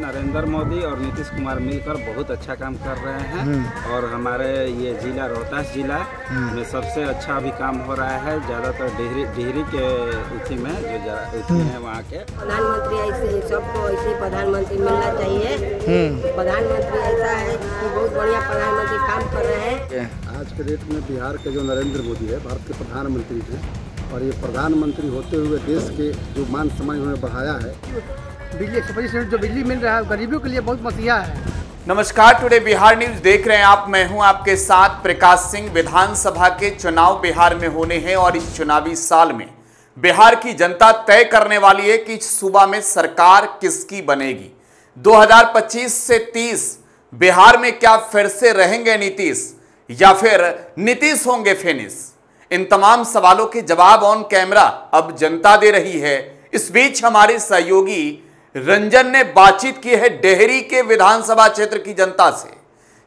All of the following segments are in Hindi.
नरेंद्र मोदी और नीतीश कुमार मिलकर बहुत अच्छा काम कर रहे हैं और हमारे ये जिला रोहतास जिला में सबसे अच्छा अभी काम हो रहा है। ज़्यादातर डिहरी के इसी में जो इसी है वहाँ के प्रधानमंत्री ऐसे सबको ऐसे प्रधानमंत्री मिलना चाहिए। प्रधानमंत्री ऐसा है कि बहुत बढ़िया प्रधानमंत्री काम कर रहे हैं। आज के डेट में बिहार के जो नरेंद्र मोदी है भारत के प्रधानमंत्री हैं और ये प्रधानमंत्री होते हुए देश के जो मान सम्मान इन्होंने बढ़ाया है। बिजली 125 जो बिजली मिल रहा है गरीबों के लिए बहुत मसीहा है। नमस्कार, टुडे बिहार न्यूज देख रहे हैं आप। मैं हूं आपके साथ प्रकाश सिंह। विधानसभा के चुनाव बिहार में होने हैं और इस चुनावी साल में बिहार की जनता तय करने वाली है कि इस सूबा में सरकार किसकी बनेगी। 2025 से 30 बिहार में क्या फिर से रहेंगे नीतीश या फिर नीतीश होंगे फिनिश? इन तमाम सवालों के जवाब ऑन कैमरा अब जनता दे रही है। इस बीच हमारे सहयोगी रंजन ने बातचीत की है डेहरी के विधानसभा क्षेत्र की जनता से,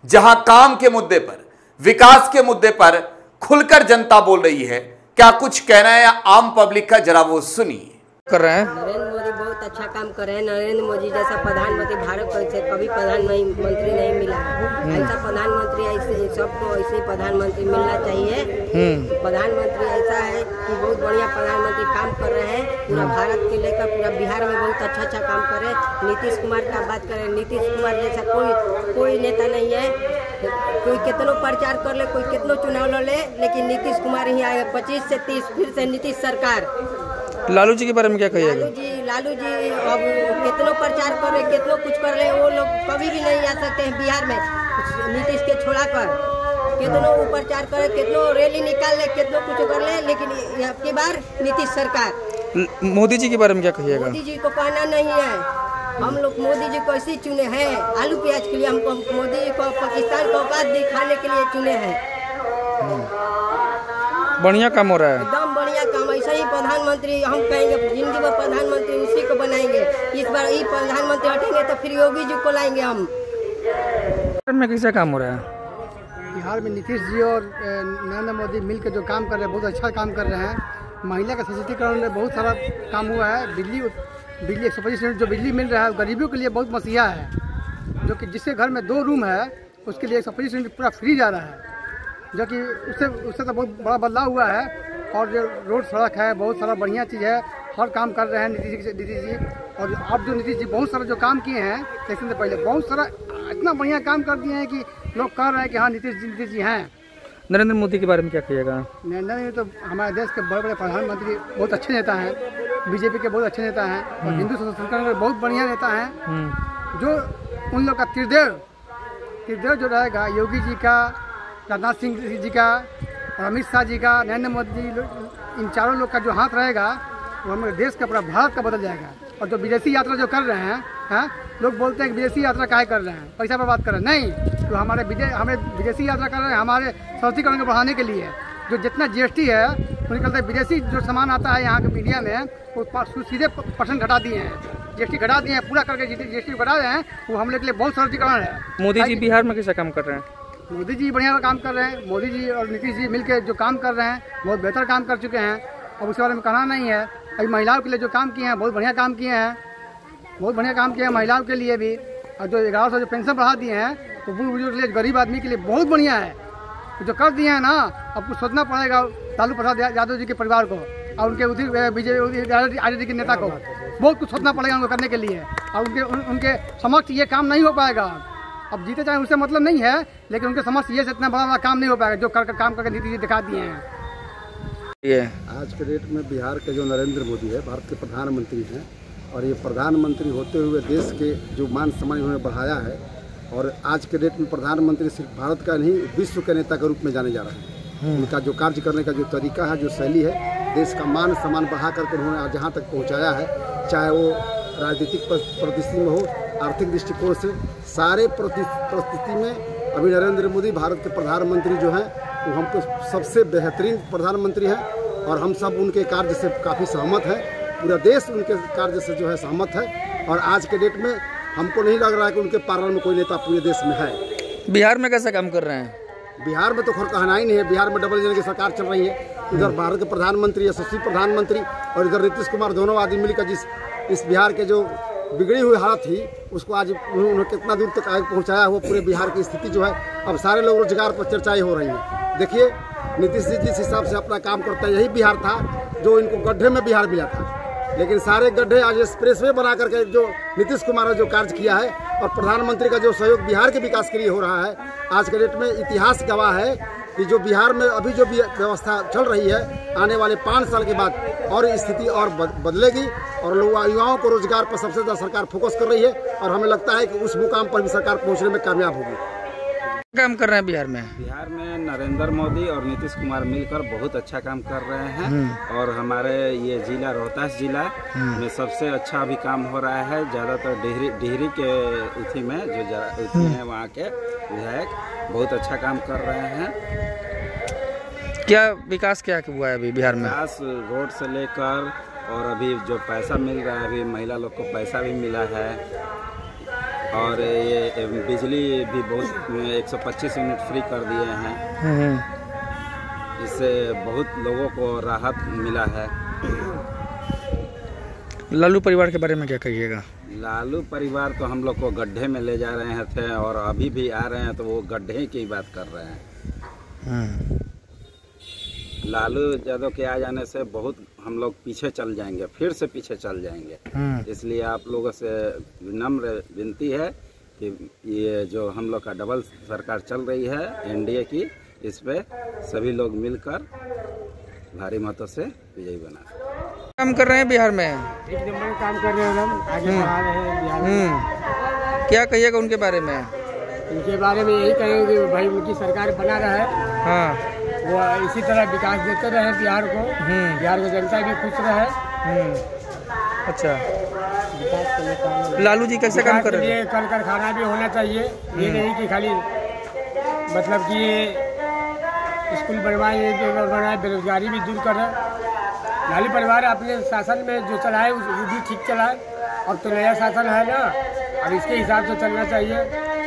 जहां काम के मुद्दे पर, विकास के मुद्दे पर खुलकर जनता बोल रही है। क्या कुछ कहना है आम पब्लिक का, जरा वो सुनिए। कर रहे हैं नरेंद्र मोदी बहुत अच्छा काम कर रहे हैं। नरेंद्र मोदी जैसा प्रधानमंत्री भारत को ऐसे कभी प्रधानमंत्री नहीं मिला है। ऐसा प्रधानमंत्री ऐसे सबको ऐसे प्रधानमंत्री मिलना चाहिए। प्रधानमंत्री ऐसा है कि बहुत बढ़िया प्रधानमंत्री काम कर रहे हैं। पूरा भारत के लेकर पूरा बिहार में बहुत अच्छा काम कर रहे हैं। नीतीश कुमार का बात करें, नीतीश कुमार जैसा कोई नेता नहीं है। कोई कितनों प्रचार कर ले, कोई कितनों चुनाव लड़ ले, लेकिन नीतीश कुमार ही आए। 25 से 30 फिर से नीतीश सरकार। लालू जी के बारे में क्या कहिएगा? लालू जी अब कितनों प्रचार कर रहे, कितनों कुछ कर रहे, वो लोग कभी भी नहीं आ सकते हैं बिहार में नीतीश के छोड़ा कर। कितनों वो प्रचार करे, कितनों रैली निकाल ले, कितनों कुछ कर ले, लेकिन आपकी बार नीतीश सरकार। मोदी जी के बारे में क्या कहिएगा? मोदी जी को कहना नहीं है। हम लोग मोदी जी को ऐसे चुने हैं आलू प्याज के लिए। हमको मोदी जी को पाकिस्तान को औकात दिखाने के लिए चुने हैं। बढ़िया काम हो रहा है, एकदम बढ़िया काम। ऐसा ही प्रधानमंत्री हम कहेंगे, जिंदगी में प्रधानमंत्री उसी को बनाएंगे। इस बार ये प्रधानमंत्री हटेंगे तो फिर योगी जी को लाएंगे हम। में कैसा काम हो रहा है? बिहार में नीतीश जी और नरेंद्र मोदी मिलकर जो काम कर रहे हैं बहुत अच्छा काम कर रहे हैं। महिला का सशक्तिकरण में बहुत सारा काम हुआ है। बिजली 125 जो बिजली मिल रहा है गरीबों के लिए बहुत मसीहा है। जो कि जिसके घर में 2 रूम है उसके लिए 125 यूनिट पूरा फ्री जा रहा है, जो कि उससे तो बहुत बड़ा बदलाव हुआ है। और जो रोड सड़क है बहुत सारा बढ़िया चीज़ है। हर काम कर रहे हैं नीतीश जी। और अब जो नीतीश जी बहुत सारा जो काम किए हैं इलेक्शन से पहले बहुत सारा इतना बढ़िया काम कर दिए हैं कि लोग कह रहे हैं कि हाँ नीतीश जी हैं। नरेंद्र मोदी के बारे में क्या कहिएगा? नरेंद्र मोदी तो हमारे देश के बड़े बड़े प्रधानमंत्री बहुत अच्छे नेता हैं। बीजेपी के बहुत अच्छे नेता हैं और हिंदू संस्कृति के बहुत बढ़िया नेता हैं। जो उन लोग का त्रिदेव जो रहेगा, योगी जी का, राजनाथ सिंह जी का और अमित शाह जी का, नरेंद्र मोदी जी, इन चारों लोग का जो हाथ रहेगा वो हमारे देश का पूरा भारत का बदल जाएगा। और जो विदेशी यात्रा जो कर रहे हैं लोग बोलते हैं कि विदेशी यात्रा काहे कर रहे हैं, पैसा पर बात कर रहे हैं। नहीं, तो हमें विदेशी यात्रा कर रहे हैं हमारे सशक्तिकरण को बढ़ाने के लिए। जो जितना GST है वो निकलता है, विदेशी जो सामान आता है यहाँ के मीडिया में वो सीधे % घटा दिए हैं। GST घटा दिए हैं, पूरा करके GST घटा रहे हैं। वो हम लोग के लिए बहुत सशक्तिकरण है। मोदी जी बिहार में कैसा काम कर रहे हैं? मोदी जी बढ़िया काम कर रहे हैं। मोदी जी और नीतीश जी मिलकर जो काम कर रहे हैं बहुत बेहतर काम कर चुके हैं। अब उसके बारे में कहना नहीं है। अभी महिलाओं के लिए जो काम किए हैं बहुत बढ़िया काम किए हैं। बहुत बढ़िया काम किया है महिलाओं के लिए भी। और जो 1100 जो पेंशन बढ़ा दिए हैं तो बुजुर्ग के लिए, गरीब आदमी के लिए बहुत बढ़िया है। जो कर दिए हैं ना, अब कुछ सोचना पड़ेगा लालू प्रसाद यादव जी के परिवार को और उनके बीजेपी आरजेडी के नेता को। बहुत कुछ सोचना पड़ेगा उनको करने के लिए। और उनके समक्ष ये काम नहीं हो पाएगा। अब जीते चाहे उससे मतलब नहीं है, लेकिन उनके समक्ष ये से इतना बड़ा काम नहीं हो पाएगा जो काम करके नीतीश जी दिखा दिए हैं। आज के डेट में बिहार के जो नरेंद्र मोदी है भारत के प्रधानमंत्री हैं और ये प्रधानमंत्री होते हुए देश के जो मान सम्मान इन्होंने बढ़ाया है। और आज के डेट में प्रधानमंत्री सिर्फ भारत का नहीं विश्व के नेता के रूप में जाने जा रहे हैं। उनका जो कार्य करने का जो तरीका है, जो शैली है, देश का मान सम्मान बढ़ा करके उन्होंने आज जहाँ तक पहुँचाया है। चाहे वो राजनीतिक परिस्थिति में हो, आर्थिक दृष्टिकोण से, सारे परिस्थिति में अभी नरेंद्र मोदी भारत के प्रधानमंत्री जो हैं वो हमको सबसे बेहतरीन प्रधानमंत्री हैं। और हम सब उनके कार्य से काफ़ी सहमत हैं। पूरा देश उनके कार्य से जो है सहमत है। और आज के डेट में हमको नहीं लग रहा है कि उनके पार्लर में कोई नेता पूरे देश में है। बिहार में कैसा काम कर रहे हैं? बिहार में तो खैर कहना ही नहीं है। बिहार में डबल इंजन की सरकार चल रही है। इधर भारत के प्रधानमंत्री, यशस्वी प्रधानमंत्री, और इधर नीतीश कुमार, दोनों आदमी मिलकर इस बिहार के जो बिगड़ी हुई हालत थी उसको आज उन्होंने कितना दूर तक आगे पहुँचाया हुआ। पूरे बिहार की स्थिति जो है अब सारे लोग रोजगार पर चर्चाएँ हो रही हैं। देखिए नीतीश जी जिस हिसाब से अपना काम करता है, यही बिहार था जो इनको गड्ढे में बिहार मिला था, लेकिन सारे गड्ढे आज एक्सप्रेसवे बना करके जो नीतीश कुमार ने जो कार्य किया है और प्रधानमंत्री का जो सहयोग बिहार के विकास के लिए हो रहा है, आज के डेट में इतिहास गवाह है कि जो बिहार में अभी जो व्यवस्था चल रही है, आने वाले 5 साल के बाद और स्थिति और बदलेगी और लोग युवाओं को रोजगार पर सबसे ज़्यादा सरकार फोकस कर रही है और हमें लगता है कि उस मुकाम पर भी सरकार पहुँचने में कामयाब होगी। काम कर रहे हैं बिहार में? बिहार में नरेंद्र मोदी और नीतीश कुमार मिलकर बहुत अच्छा काम कर रहे हैं और हमारे ये जिला रोहतास जिला में सबसे अच्छा भी काम हो रहा है। ज़्यादातर डिहरी के उथी में जो उथी हैं वहाँ के विधायक बहुत अच्छा काम कर रहे हैं। क्या विकास क्या हुआ है अभी बिहार में? विकास रोड से लेकर और अभी जो पैसा मिल रहा है, अभी महिला लोग को पैसा भी मिला है और ये बिजली भी बहुत 125 यूनिट फ्री कर दिए हैं। इससे बहुत लोगों को राहत मिला है। लालू परिवार के बारे में क्या कहिएगा? लालू परिवार तो हम लोग को गड्ढे में ले जा रहे थे और अभी भी आ रहे हैं तो वो गड्ढे की बात कर रहे हैं। लालू यादव के आ जाने से बहुत हम लोग पीछे चल जाएंगे, फिर से पीछे चल जाएंगे। इसलिए आप लोगों से विनम्र विनती है कि ये जो हम लोग का डबल सरकार चल रही है एनडीए की, इस पे सभी लोग मिलकर भारी मतों से विजयी बना। काम कर रहे हैं बिहार में? 1 नंबर काम कर रहे हैं, हम आगे बढ़ा रहे हैं बिहार में। क्या कहिएगा उनके बारे में? उनके बारे में यही कहेंगे कि भाई उनकी सरकार बना रहे, हाँ वो इसी तरह विकास देते रहे बिहार को, बिहार की जनता भी खुश रहे। अच्छा, लालू जी कैसे काम कर रहे हैं? कल कारखाना भी होना चाहिए, ये नहीं कि खाली मतलब कि स्कूल बनवाए, बेरोजगारी भी दूर करे। लालू परिवार अपने शासन में जो चलाए वो भी ठीक चलाए। अब तो नया शासन है ना, अब इसके हिसाब से चलना चाहिए।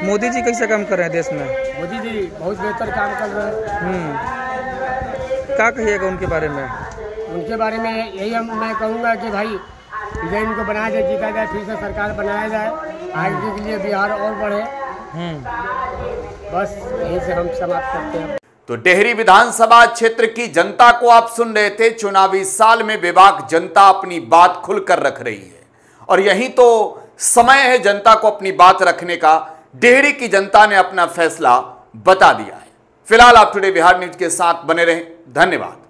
मोदी जी कैसे काम कर रहे हैं देश में? मोदी जी बहुत बेहतर काम कर रहे हैं। क्या कहिएगा उनके बारे में? उनके बारे में यही मैं कहूँगा कि भाई विजय इनको बनाया जाए, जीता जाए, फिर से सरकार बनाया जाए, आगे के लिए बिहार और बढ़े। बस यही से हम समाप्त करते हैं। तो डेहरी विधानसभा क्षेत्र की जनता को आप सुन रहे थे। चुनावी साल में बेबाक जनता अपनी बात खुलकर रख रही है और यही तो समय है जनता को अपनी बात रखने का। डेहरी की जनता ने अपना फैसला बता दिया है। फिलहाल आप टुडे बिहार न्यूज के साथ बने रहें। धन्यवाद।